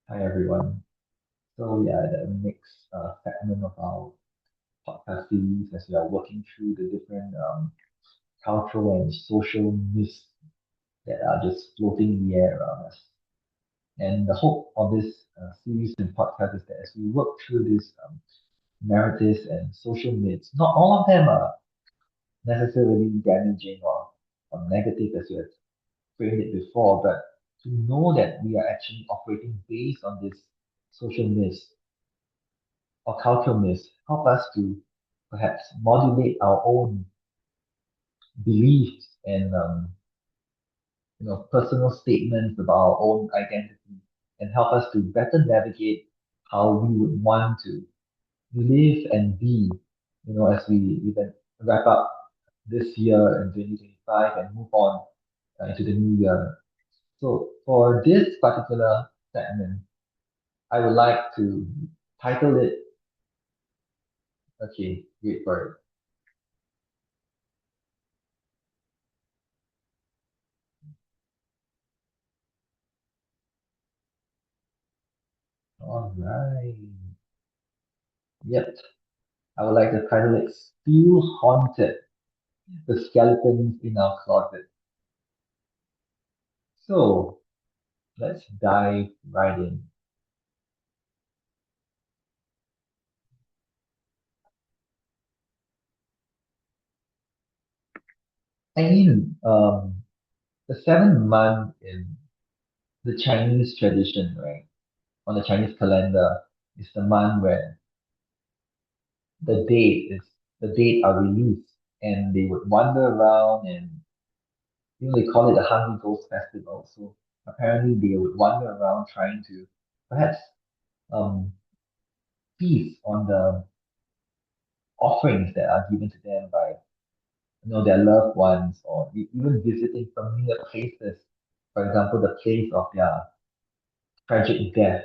Hi everyone. So we are at the next segment of our podcast series as we are working through the different cultural and social myths that are just floating in the air around us. And the hope of this series and podcast is that as we work through these narratives and social myths, not all of them are necessarily damaging or negative as we have framed it before, but to know that we are actually operating based on this social myths or cultural myths help us to perhaps modulate our own beliefs and personal statements about our own identity and help us to better navigate how we would want to live and be, as we even wrap up this year in 2025 and move on into the new year. So for this particular segment, I would like to title it, okay, wait for it. All right. Yep. I would like to title it Still Haunted, the Skeletons in Our Closet. So let's dive right in. I mean, the 7th month in the Chinese tradition, right? On the Chinese calendar is the month where the date are released and they would wander around and they call it the Hungry Ghost Festival. So apparently they would wander around trying to perhaps um feast on the offerings that are given to them by their loved ones or even visiting familiar places. For example, the place of their tragic death,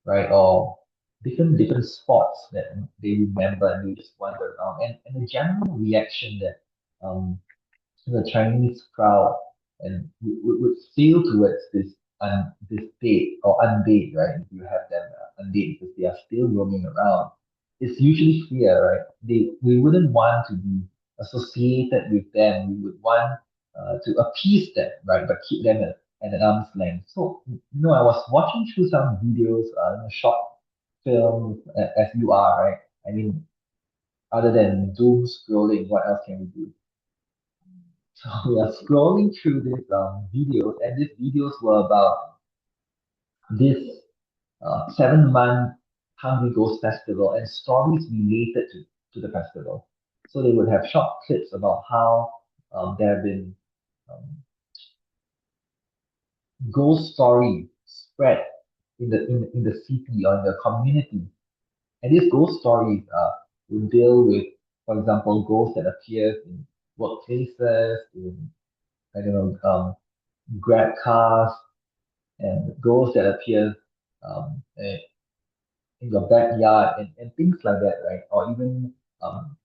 right? Or different spots that they remember and they just wander around. And the general reaction that um, the Chinese crowd and would feel towards this date or undate, right? If you have them undate because they are still roaming around, it's usually fear, right? We wouldn't want to be associated with them. We would want to appease them, right? But keep them at an arm's length. So, I was watching through some videos, short films, as you are, right? I mean, other than doom scrolling, what else can we do? So we are scrolling through these videos, and these videos were about this 7 month Hungry Ghost Festival and stories related to the festival. So they would have short clips about how there have been um, ghost stories spread in the city or in the community. And these ghost stories will deal with, for example, ghosts that appear in workplaces, in I don't know, grab cars, and ghosts that appear in your backyard and things like that, right? Or even um,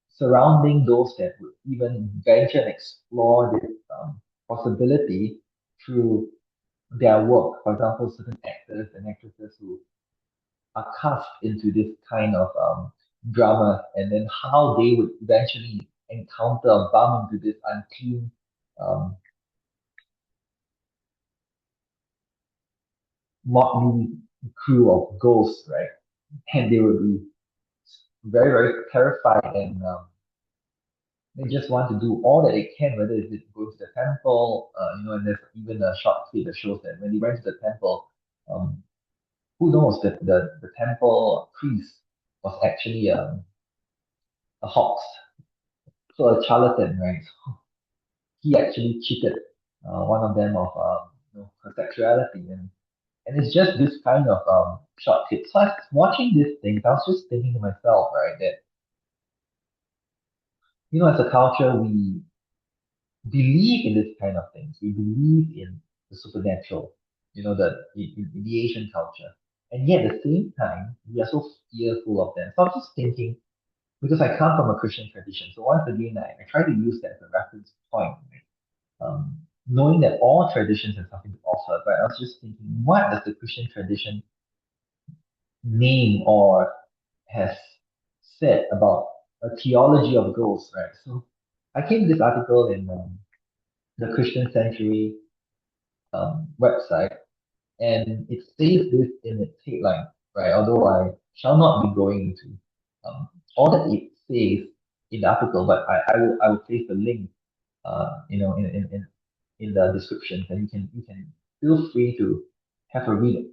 surrounding those that would even venture and explore this possibility through their work. For example, certain actors and actresses who are cast into this kind of drama, and then how they would eventually encounter or bump into this unclean um, motley crew of ghosts, right? And they would be very, very terrified and they just want to do all that they can, whether it's go to the temple, and there's even a short clip that shows that when they went to the temple, um, who knows that the temple priest was actually a hoax, so a charlatan, right? So he actually cheated one of them of her sexuality, and it's just this kind of short clip. So I was watching these things, I was just thinking to myself, right, that as a culture, we believe in this kind of things. We believe in the supernatural, in the Asian culture. And yet at the same time, we are so fearful of them. So I was just thinking, because I come from a Christian tradition, so once again, I try to use that as a reference point, right? Knowing that all traditions have something to falsehood, but I was just thinking, what does the Christian tradition name or has said about a theology of ghosts, right? So I came to this article in the Christian Sanctuary website, and it says this in its headline, right? Although I shall not be going into all that it says in the article, but I will place the link, in the description, and you can feel free to have a read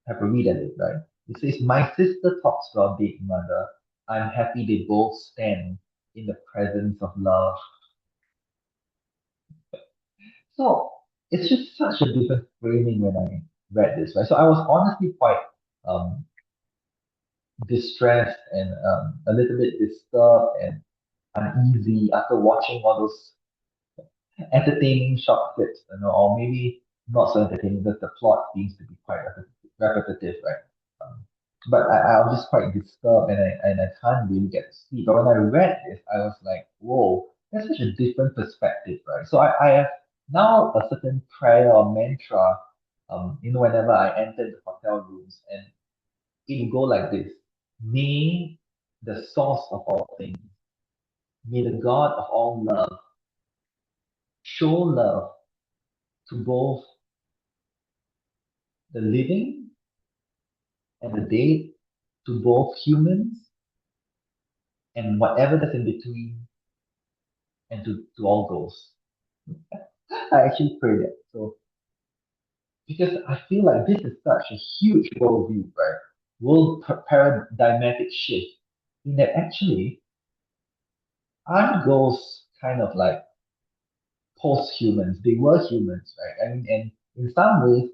have a read at it, right? It says, "My sister talks to our dead mother. I'm happy they both stand in the presence of love." So it's just such a different framing when I read this, right? So I was honestly quite um, distressed and a little bit disturbed and uneasy after watching all those entertaining short clips, or maybe not so entertaining because the plot seems to be quite repetitive, right? Um, but I was just quite disturbed and I can't really get to sleep. But when I read this, I was like, whoa, that's such a different perspective, right? So I have now a certain prayer or mantra, whenever I enter the hotel rooms, and it will go like this: May the source of all things, may the God of all love show love to both the living and the dead, to both humans and whatever that's in between, and to all ghosts. I actually pray that. So, because I feel like this is such a huge worldview, right? Paradigmatic shift, in that actually, aren't ghosts kind of like post-humans? They were humans, right? I mean, and in some ways,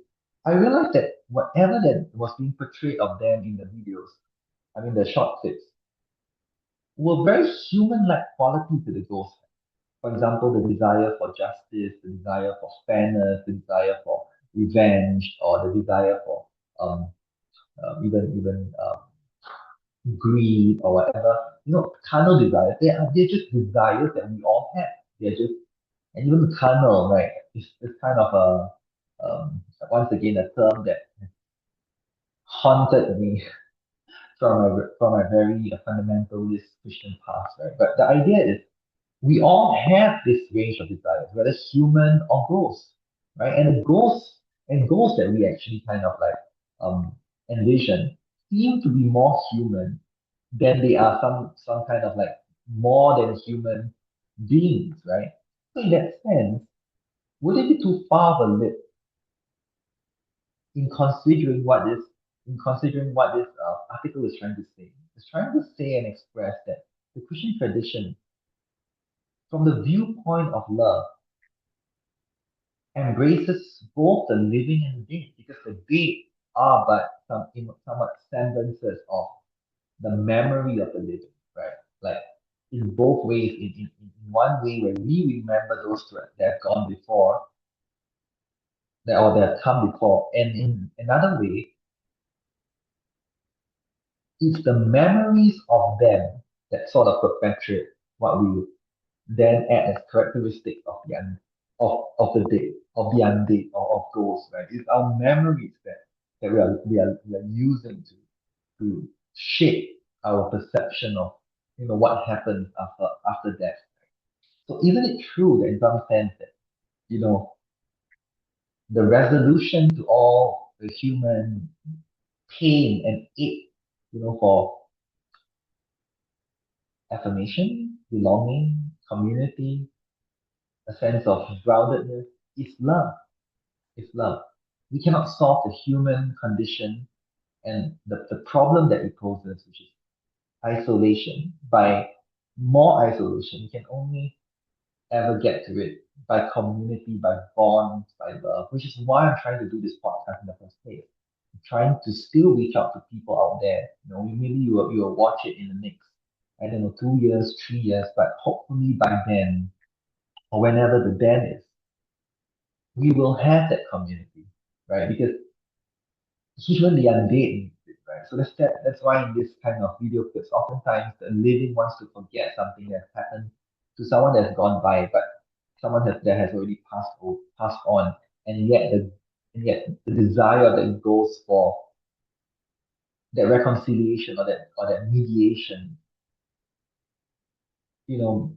I realized that whatever that was being portrayed of them in the videos, I mean, the short clips, were very human-like qualities to the ghost. For example, the desire for justice, the desire for fairness, the desire for revenge, or the desire for um, even greed or whatever. Carnal desires. They're just desires that we all have. They're just, and even carnal, right? It's kind of once again a term that haunted me from a very fundamentalist Christian past, right? But the idea is we all have this range of desires, whether human or ghost, right? And the ghosts that we actually kind of like envision seem to be more human than they are some kind of like more than human beings, right? So in that sense, would it be too far of a leap in considering what this article is trying to say? It's trying to say and express that the Christian tradition, from the viewpoint of love, embraces both the living and the dead, because the dead are but somewhat semblances of the memory of the living, right? Like in both ways, in one way where we remember those that have gone before, that have come before, and in another way, it's the memories of them that sort of perpetuate what we would then add as characteristics of of the dead, of the undead, or of ghosts, right? It's our memories that we are using to shape our perception of what happens after death. So isn't it true that in some sense that you know the resolution to all the human pain and ache, for affirmation, belonging, community, a sense of groundedness, is love. Is love. We cannot solve the human condition and the problem that it poses, which is isolation, by more isolation. We can only ever get to it by community, by bonds, by love, which is why I'm trying to do this podcast in the first place. I'm trying to still reach out to people out there. Maybe you will watch it in the next, I don't know, 2 years, 3 years, but hopefully by then, or whenever the then is, we will have that community, right? Because even the undead needs it, right? So that's why in this kind of video clips, oftentimes the living wants to forget something that happened to someone that's gone by, but that has already passed on, and yet and yet the desire that goes for that reconciliation or that mediation, you know,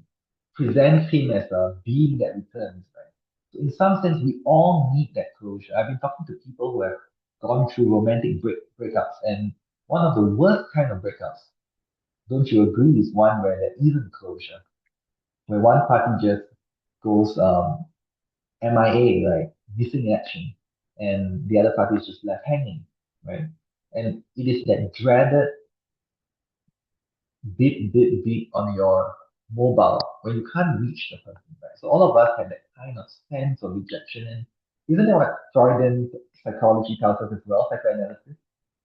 presents him as a being that returns, right? So in some sense, we all need that closure. I've been talking to people who have gone through romantic breakups, and one of the worst kind of breakups, don't you agree, is one where there isn't closure, where one party just goes MIA, right, missing in action, and the other party is just left hanging, right? And it is that dreaded beep on your mobile when you can't reach the person, right? So all of us have that kind of sense of rejection. And isn't that what Freudian psychology tells us as well, psychoanalysis?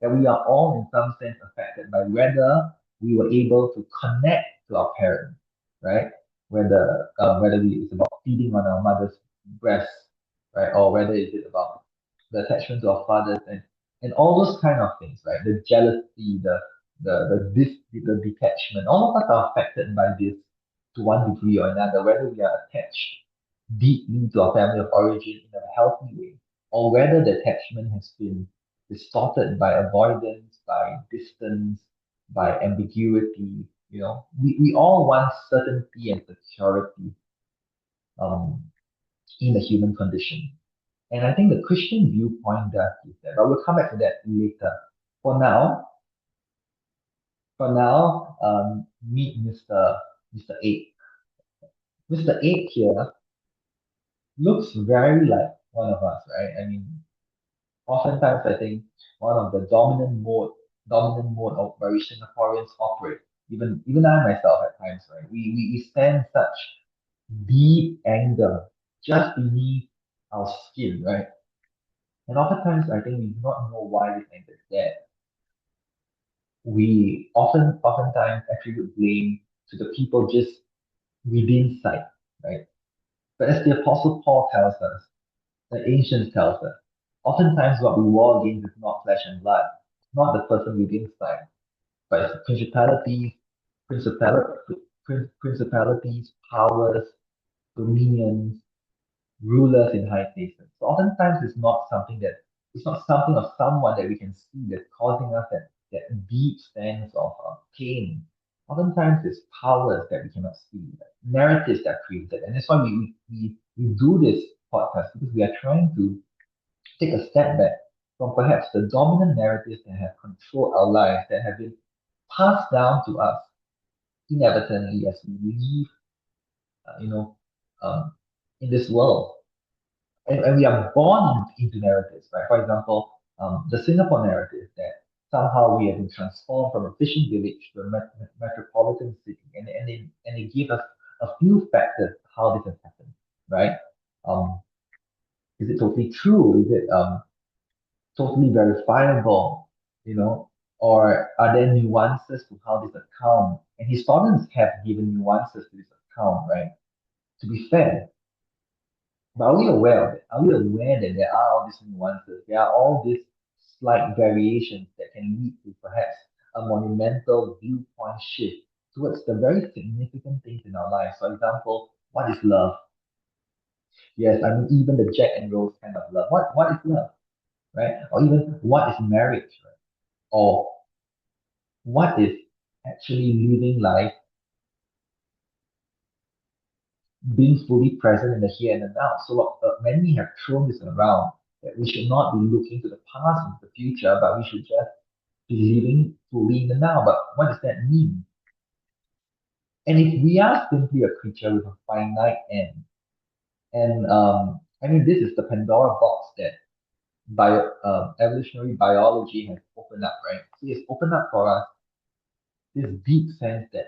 That we are all in some sense affected by whether we were able to connect to our parents, right? Whether it's about feeding on our mother's breast, right? Or whether it's about the attachment to our fathers and all those kind of things, right? The jealousy, the detachment. All of us are affected by this to one degree or another, whether we are attached deeply to our family of origin in a healthy way, or whether the attachment has been distorted by avoidance, by distance, by ambiguity. We all want certainty and security um, in the human condition. And I think the Christian viewpoint does give that, but we'll come back to that later. For now, meet Mr. 8. Mr. 8 here looks very like one of us, right? I mean, oftentimes I think one of the dominant mode of very Singaporeans operate. Even I myself at times, right? We stand such deep anger just beneath our skin, right? And oftentimes I think we do not know why this anger is there. We oftentimes attribute blame to the people just within sight, right? But as the Apostle Paul tells us, the ancients tells us, oftentimes what we war against is not flesh and blood, not the person within sight, but it's principalities, principalities, powers, dominions, rulers in high places. So oftentimes it's not something or someone that we can see that's causing us that deep sense of pain. Oftentimes it's powers that we cannot see, like narratives that are created. And that's why we do this podcast because we are trying to take a step back from perhaps the dominant narratives that have controlled our lives, that have been passed down to us inadvertently as we live, uh, you know, um, in this world. And we are born into narratives, right? For example, the Singapore narrative that somehow we have been transformed from a fishing village to a metropolitan city, and they give us a few factors how this has happened, right? Um, is it totally true? Is it totally verifiable? Or are there nuances to how this account? And historians have given nuances to this account, right? To be fair, but are we aware of it? Are we aware that there are all these nuances? There are all these slight variations that can lead to perhaps a monumental viewpoint shift towards the very significant things in our lives. For example, what is love? Yes, I mean even the Jack and Rose kind of love. What is love, right? Or even what is marriage, right? Or what is actually living life, being fully present in the here and the now. So many have thrown this around that we should not be looking to the past and the future, but we should just be living fully in the now. But what does that mean? And if we are simply a creature with a finite end, and I mean, this is the Pandora box that evolutionary biology has opened up, right? So it's opened up for us this deep sense that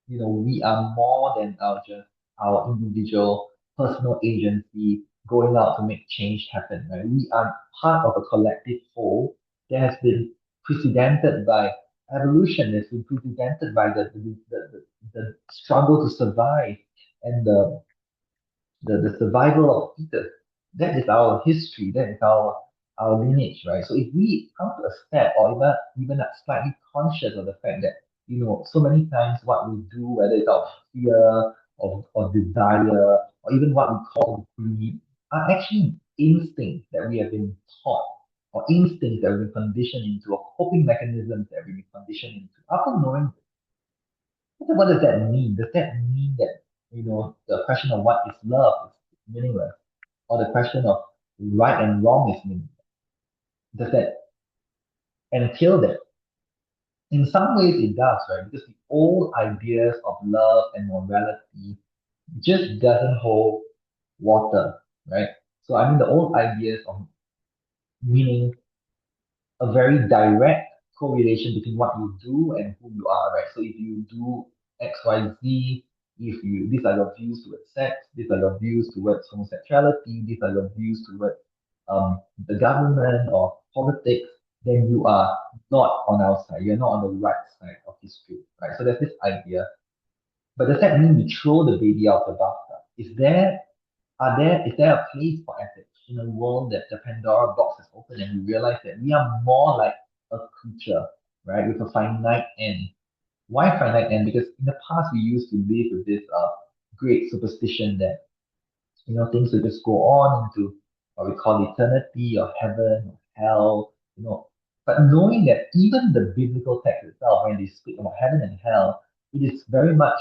we are more than just our individual personal agency going out to make change happen, right? We are part of a collective whole that has been precedented by evolution, that's been precedented by the struggle to survive and the survival of fetus. That is our history, that is our lineage, right? So if we come to a step or even slightly conscious of the fact that, so many times what we do, whether it's out of fear or desire, or even what we call greed, are actually instincts that we have been taught, or instincts that we've been conditioned into, or coping mechanisms that we've been conditioned into. After knowing, what does that mean? Does that mean that, the question of what is love is meaningless? Or the question of right and wrong is meaningless? Does that entail that? In some ways it does, right? Because the old ideas of love and morality just doesn't hold water, right? So I mean the old ideas of meaning a very direct correlation between what you do and who you are, right? So if you do X, Y, Z, if you these are your views towards sex, these are your views towards homosexuality, these are your views towards the government or politics, then you are not on our side. You're not on the right side of history, right? So there's this idea. But does that mean we throw the baby out the bathtub? Is there a place for ethics in a world that the Pandora box is open and we realize that we are more like a creature, right, with a finite end? Why finite end? Because in the past we used to live with this great superstition that things will just go on into what we call eternity or heaven or hell. But knowing that even the biblical text itself, when they speak about heaven and hell, it is very much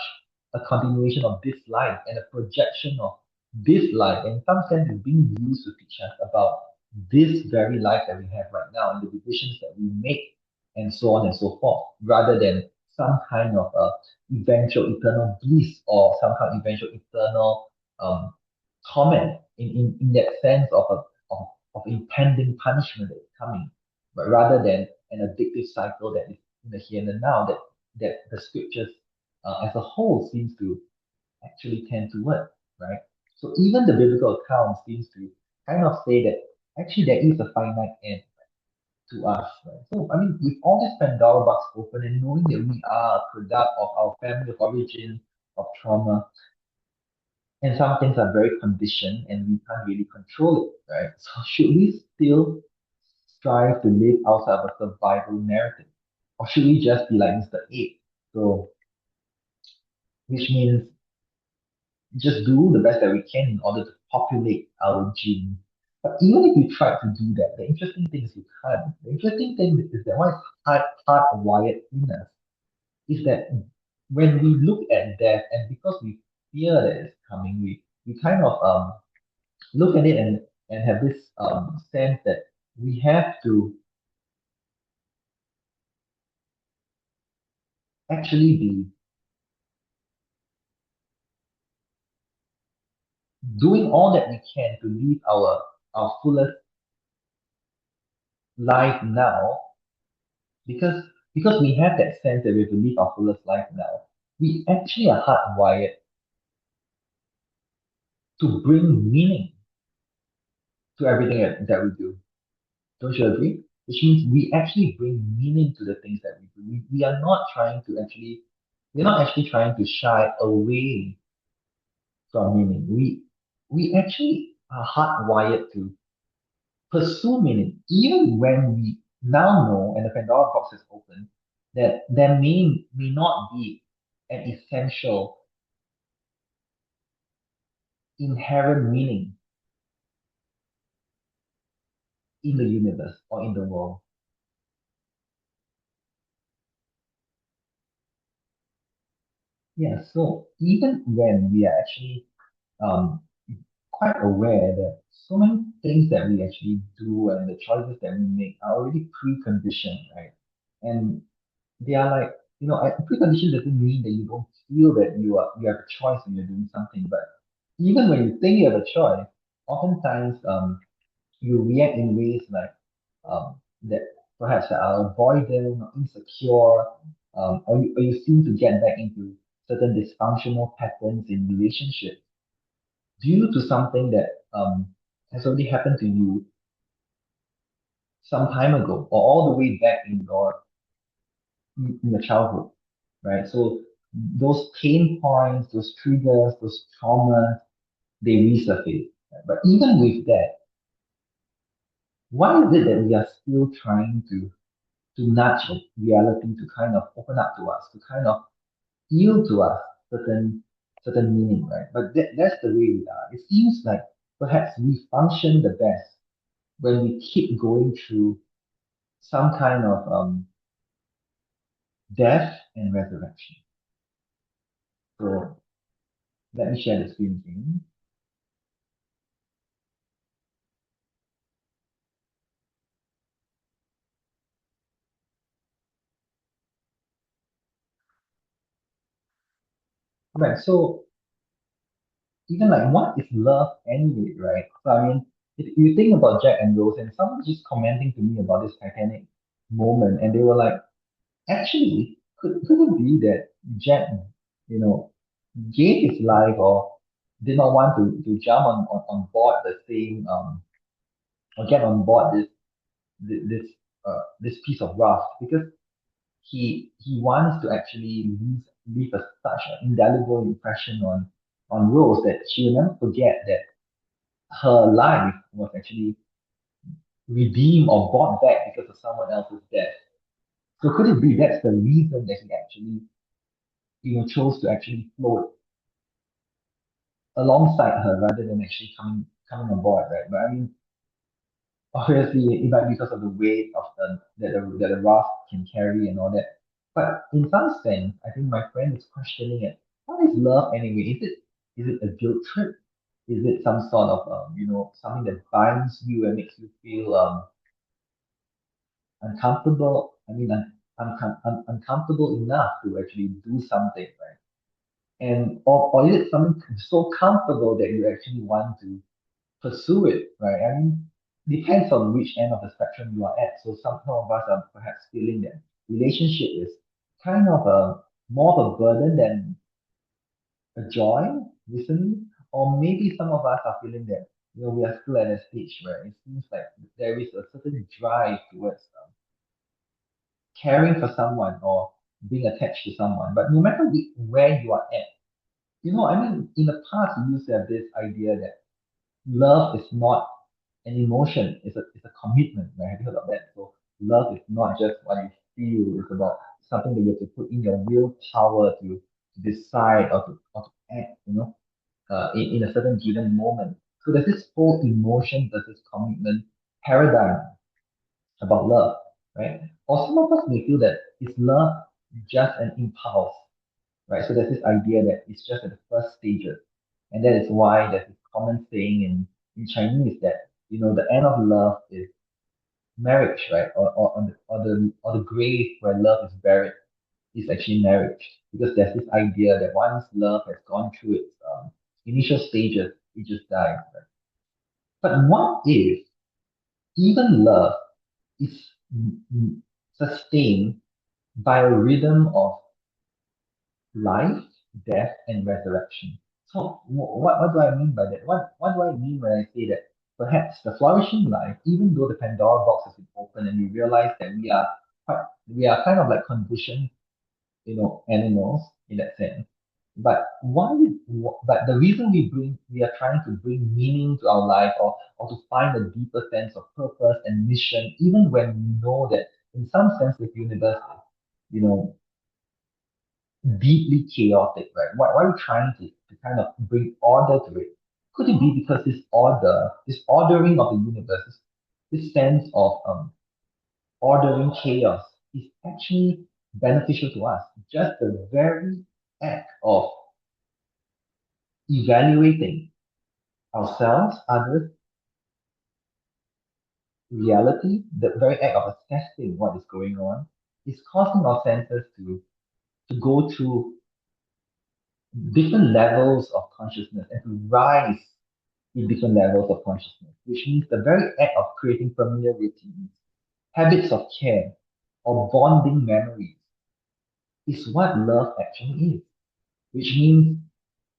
a continuation of this life and a projection of this life. And in some sense, it's being used to teach us about this very life that we have right now and the decisions that we make and so on and so forth, rather than some kind of eventual eternal bliss or some kind of eventual eternal um, torment in that sense of impending punishment that is coming, but rather than an addictive cycle that is in the here and the now that the scriptures as a whole seems to actually tend toward, right? So even the biblical account seems to kind of say that actually there is a finite end to us, right? So I mean, with all this Pandora box open and knowing that we are a product of our family of origin, of trauma, and some things are very conditioned and we can't really control it, right? So should we still strive to live outside of a survival narrative? Or should we just be like Mr. 8? So which means just do the best that we can in order to populate our genes. But even if you try to do that, the interesting thing is you can't. The interesting thing is that what is hardwired in us is that when we look at death and because we fear that it's coming, we kind of look at it and have this sense that we have to actually be doing all that we can to live our fullest life now because we have that sense that we have to live our fullest life now. We actually are hardwired to bring meaning to everything that we do. Don't you agree? Which means we actually bring meaning to the things that we do. We are not trying to actually, we're not actually trying to shy away from meaning. We actually are hardwired to pursue meaning, even when we now know, and the Pandora box is open, that there may not be an essential, inherent meaning in the universe or in the world. Yeah, so even when we are actually um, quite aware that so many things that we actually do and the choices that we make are already preconditioned, right? And they are like, precondition doesn't mean that you don't feel that you have a choice when you're doing something, but even when you think you have a choice, oftentimes you react in ways like that perhaps are avoidant or insecure, or you seem to get back into certain dysfunctional patterns in relationships due to something that has already happened to you some time ago or all the way back in your childhood, right? So those pain points, those triggers, those traumas, they resurface. Right? But even with that, why is it that we are still trying to nudge reality to kind of open up to us, to kind of yield to us certain meaning, right? But that's the way we are. It seems like perhaps we function the best when we keep going through some kind of death and resurrection. So let me share the screen again. Right. So even like what is love anyway, right? So I mean, if you think about Jack and Rose, and someone was just commenting to me about this Titanic moment, and they were like, actually, could it be that Jack, you know, gave his life or did not want to jump on board the same or get on board this this piece of raft because he wants to actually leave a, such an indelible impression on Rose that she will never forget that her life was actually redeemed or bought back because of someone else's death. So could it be that's the reason that he actually, chose to actually float alongside her rather than actually coming on board, right? But I mean, obviously, it might be because of the weight of the raft can carry and all that. But in some sense, I think my friend is questioning it. What is love anyway? Is it a guilt trip? Is it some sort of something that binds you and makes you feel uncomfortable? I mean, uncomfortable enough to actually do something, right? And or is it something so comfortable that you actually want to pursue it, right? I mean, depends on which end of the spectrum you are at. So some of us are perhaps feeling that relationship is kind of a more of a burden than a joy recently, or maybe some of us are feeling that we are still at a stage where it seems like there is a certain drive towards caring for someone or being attached to someone. But no matter where you are at, I mean, in the past we used to have this idea that love is not an emotion, it's a commitment, right? Have you heard of that? So love is not just what you feel, it's about something that you have to put in your willpower to decide or to act, in a certain given moment. So there's this whole emotion versus commitment paradigm about love, right? Or some of us may feel that is love just an impulse, right? So there's this idea that it's just at the first stages. And that is why there's this common saying in Chinese that, the end of love is marriage, right? Or the grave where love is buried is actually marriage. Because there's this idea that once love has gone through its initial stages, it just dies, right? But what if even love is sustained by a rhythm of life, death, and resurrection. So, what do I mean by that? What do I mean when I say that perhaps the flourishing life, even though the Pandora box has been opened and we realize that we are kind of like conditioned, animals in that sense. But but the reason we are trying to bring meaning to our life or to find a deeper sense of purpose and mission, even when we know that in some sense the universe is, you know, deeply chaotic, right? Why are we trying to kind of bring order to it? Could it be because this order, this ordering of the universe, this sense of ordering chaos is actually beneficial to us? Just the very act of evaluating ourselves, others, reality, the very act of assessing what is going on is causing our senses to go through different levels of consciousness and to rise in different levels of consciousness, which means the very act of creating familiar routines, habits of care, or bonding memories is what love actually is, which means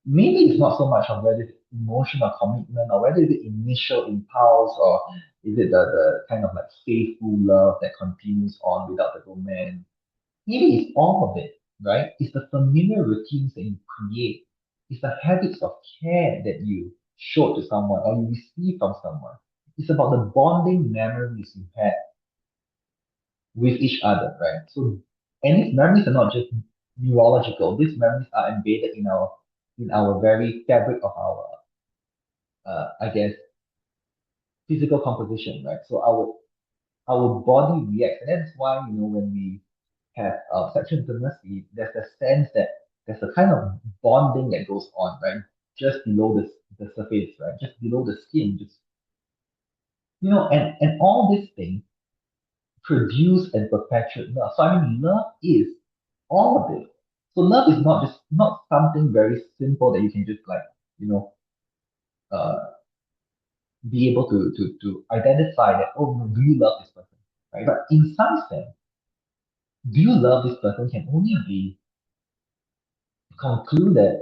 maybe it's not so much of whether it's emotional commitment or whether it's the initial impulse or is it the kind of like faithful love that continues on without the romance. Maybe it's all of it, right? It's the familiar routines that you create. It's the habits of care that you show to someone or you receive from someone. It's about the bonding memories you had with each other, right? So, and these memories are not just neurological. These memories are embedded in our very fabric of I guess, physical composition, right? So our body reacts, and that's why when we have sexual intimacy, there's a sense that there's a kind of bonding that goes on, right? Just below the surface, right? Just below the skin, just and all these things produce and perpetuate love. So I mean, love is all of it. So love is not something very simple that you can just like you know uh be able to identify that, oh no, do you love this person, right? But in some sense, do you love this person can only be concluded,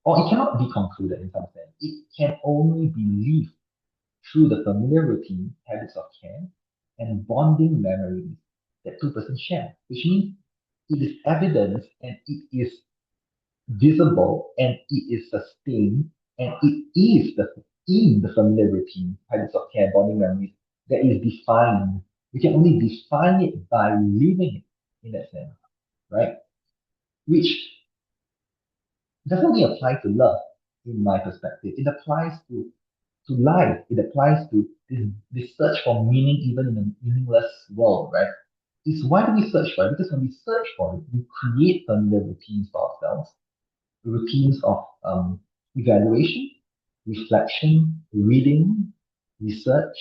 or it cannot be concluded in some sense. It can only be lived through the familiar routine, habits of care, and bonding memories that two persons share, which means it is evidence and it is visible and it is sustained and it is in the familiar routine, habits of care, bonding memories that is defined. We can only define it by living it in that sense, right? Which doesn't only apply to love, in my perspective. It applies to life. It applies to this search for meaning even in a meaningless world, right? It's why do we search for it? Because when we search for it, we create familiar routines for ourselves, routines of evaluation, reflection, reading, research,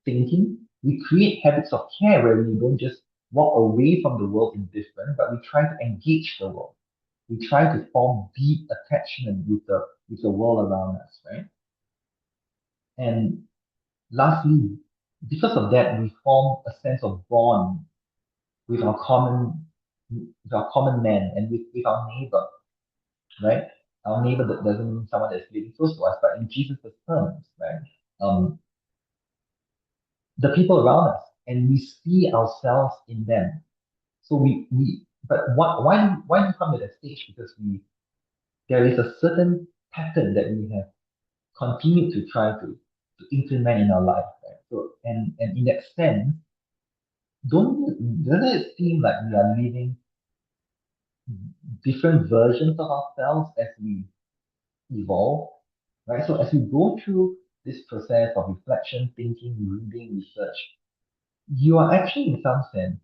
thinking. We create habits of care where we don't just walk away from the world indifferent, but we try to engage the world. We try to form deep attachment with the world around us, right? And lastly, because of that, we form a sense of bond with our common man and with our neighbor, right? Our neighbor that doesn't mean someone that's living close to us, but in Jesus' terms, right? Um, the people around us, and we see ourselves in them. So but why do we come to that stage? Because there is a certain pattern that we have continued to try to implement in our life, right? So and in that sense, doesn't it seem like we are living different versions of ourselves as we evolve, right? So as you go through this process of reflection, thinking, reading, research, you are actually in some sense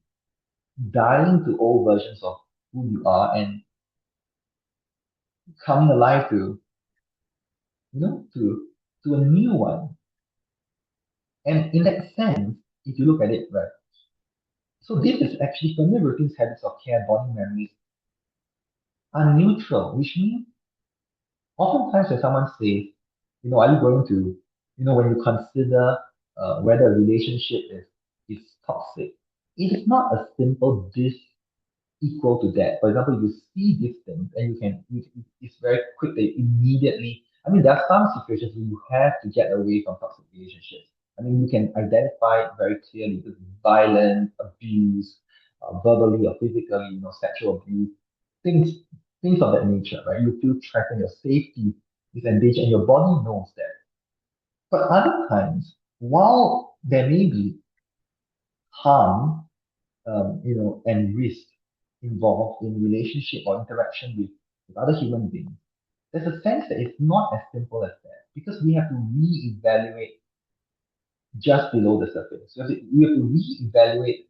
dying to old versions of who you are and coming alive to a new one. And in that sense, if you look at it, right, so this is actually familiar routines, habits of care, bonding memories are neutral, which means oftentimes when someone says, are you going to, when you consider whether a relationship is toxic, it is not a simple this equal to that. For example, you see these things and it's very quick that immediately, I mean, there are some situations where you have to get away from toxic relationships. I mean, you can identify it very clearly with violence, abuse, verbally or physically, sexual abuse, things, things of that nature, right? You feel threatened, your safety is endangered, and your body knows that. But other times, while there may be harm and risk involved in relationship or interaction with other human beings, there's a sense that it's not as simple as that because we have to reevaluate just below the surface. We have to reevaluate,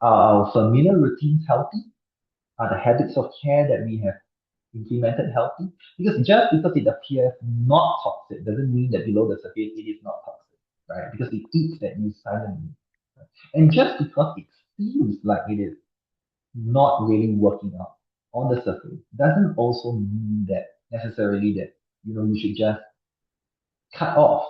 are our familiar routines healthy? Are the habits of care that we have implemented healthy? Because just because it appears not toxic doesn't mean that below the surface it is not toxic, right? Because it eats at you silently. Right? And just because it seems like it is not really working out on the surface doesn't also mean that necessarily that you should just cut off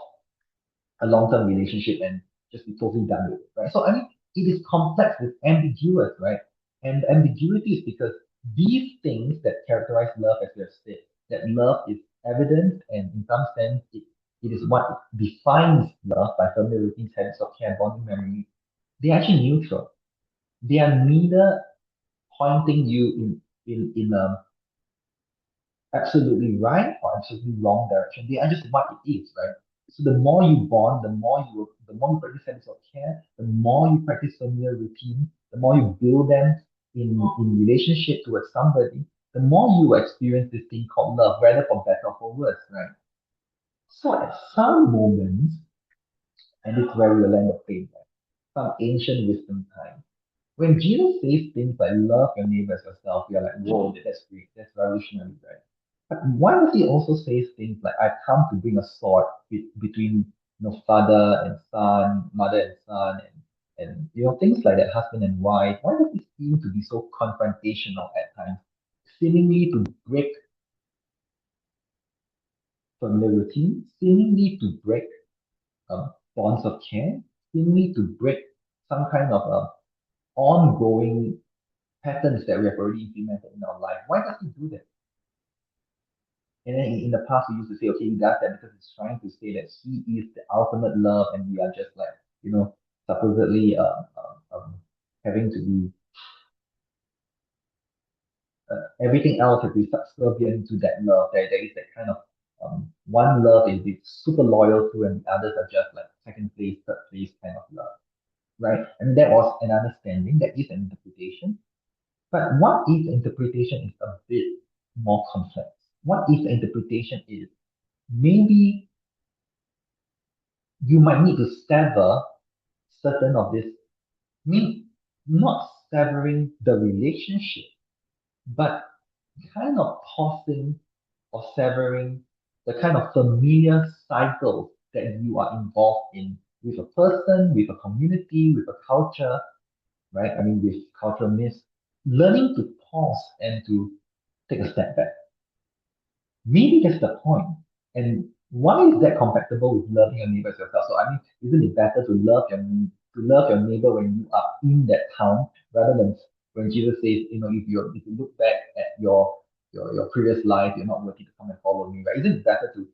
a long-term relationship and just be totally done with it, right? So I mean, it is complex, it's ambiguous, right? And the ambiguity is because these things that characterize love, as we have said, that love is evident and in some sense it is what defines love by familiar routines, habits of care, bonding memories. They're actually neutral. They are neither pointing you in a absolutely right or absolutely wrong direction. They are just what it is, right? So the more you bond, the more you practice habits of care, the more you practice familiar routine, the more you build them in relationship towards somebody, the more you will experience this thing called love, whether for better or or worse, right? So at some moments, and this is where we will land the plane, right? Some ancient wisdom time. When Jesus says things like love your neighbor as yourself, we are like, whoa, that's great, that's revolutionary, right? But why does he also say things like, I've come to bring a sword between father and son, mother and son, and things like that, husband and wife? Why does it seem to be so confrontational at times, seemingly to break familiar routine, seemingly to break bonds of care, seemingly to break some kind of ongoing patterns that we have already implemented in our life? Why does he do that? And then in the past, we used to say, okay, he does that because he's trying to say that he is the ultimate love, and we are just like, supposedly having to be everything else has to be subservient to that love. There is that kind of one love is super loyal to, and the others are just like second place, third place kind of love, right? And that was an understanding, that is an interpretation. But what if the interpretation is a bit more complex? What if the interpretation is maybe you might need to sever certain of this, mean not severing the relationship, but kind of pausing or severing the kind of familiar cycles that you are involved in with a person, with a community, with a culture, right? I mean, with cultural myths, learning to pause and to take a step back. Maybe that's the point. And why is that compatible with loving your neighbor as yourself? So I mean, isn't it better to love your neighbor when you are in that town rather than when Jesus says, if you look back at your previous life, you're not worthy to come and follow me, right? Isn't it better to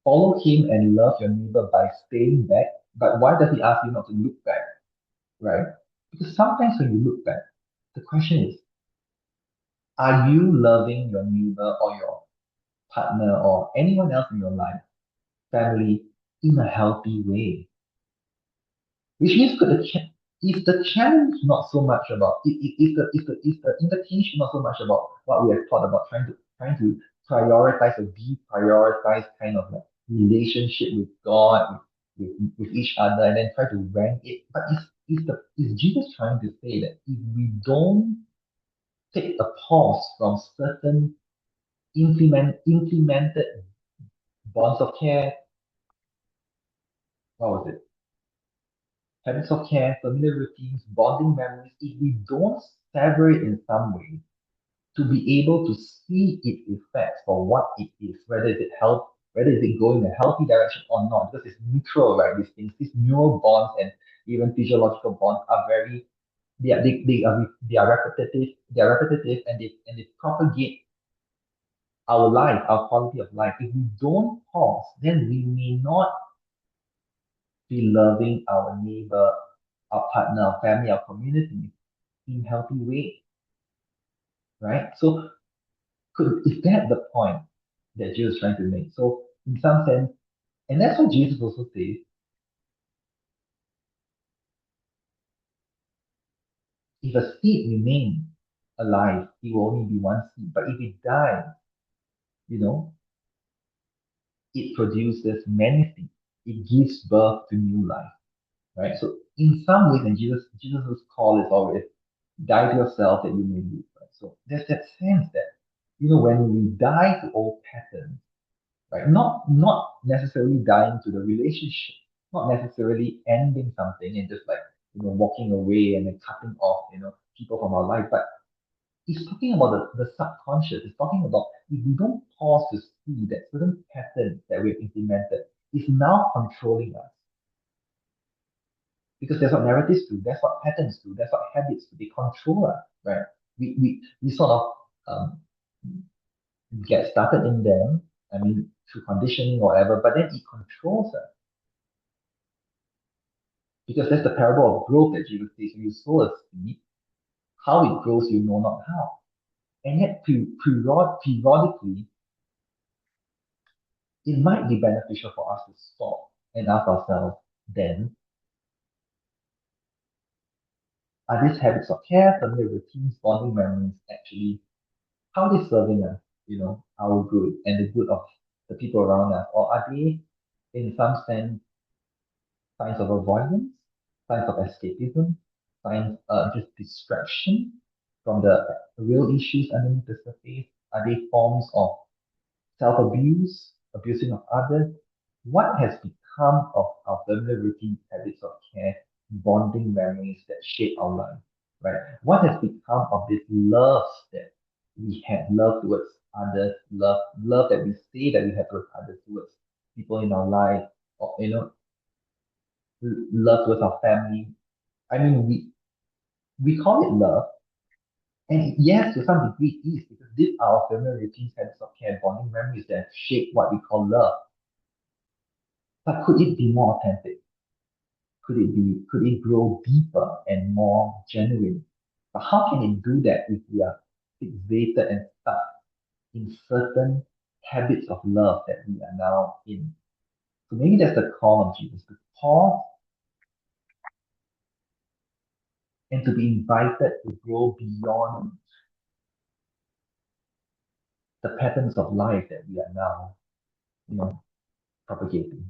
follow him and love your neighbor by staying back? But why does he ask you not to look back, right? Because sometimes when you look back, the question is, are you loving your neighbor or your partner or anyone else in your life, family, in a healthy way? Which means is the challenge not so much about is the invitation not so much about what we have thought about trying to prioritize or deprioritize kind of like relationship with God, with each other, and then try to rank it. But is Jesus trying to say that if we don't take a pause from certain implemented bonds of care, what was it? Habits of care, familiar routines, bonding memories, if we don't sever it in some way to be able to see its effects for what it is, whether is it going in a healthy direction or not, because it's neutral, right? These neural bonds and even physiological bonds are very they are repetitive, and they propagate our life, our quality of life. If we don't pause, then we may not be loving our neighbor, our partner, our family, our community in healthy way, right? So is that the point that Jesus is trying to make? So in some sense, and that's what Jesus also says, if a seed remains alive, it will only be one seed. But if it dies, you know, it produces many seeds. It gives birth to new life, right? So in some ways, and Jesus's call is always die to yourself that you may live, right? So there's that sense that when we die to old patterns, right? Not necessarily dying to the relationship, not necessarily ending something and just like walking away and then cutting off people from our life, but it's talking about the subconscious. It's talking about if we don't pause to see that certain patterns that we've implemented is now controlling us. Because that's what narratives do, that's what patterns do, that's what habits do. They control us, right? We sort of um, get started in them, I mean, through conditioning or whatever, but then it controls us. Because that's the parable of growth that Jesus says. When you sow a seed, how it grows, you know not how. And yet, periodically, it might be beneficial for us to stop and ask ourselves, then, are these habits of care, familiar routines, bonding memories actually, how are they serving us? our good and the good of the people around us? Or are they, in some sense, signs of avoidance, signs of escapism, signs just distraction from the real issues underneath the surface? Are they forms of self-abuse, abusing of others? What has become of our familiar routines, habits of care, bonding memories that shape our life, right? What has become of this love that we have, love towards others, love that we say that we have towards others, towards people in our life, or love towards our family. I mean, we call it love, and yes, to some degree, it is because these are our familiar routines, habits of care, bonding memories that shape what we call love. But could it be more authentic? Could it grow deeper and more genuine? But how can it do that if we are fixated and stuck in certain habits of love that we are now in? So maybe that's the call of Jesus, to pause and to be invited to grow beyond the patterns of life that we are now, you know, propagating.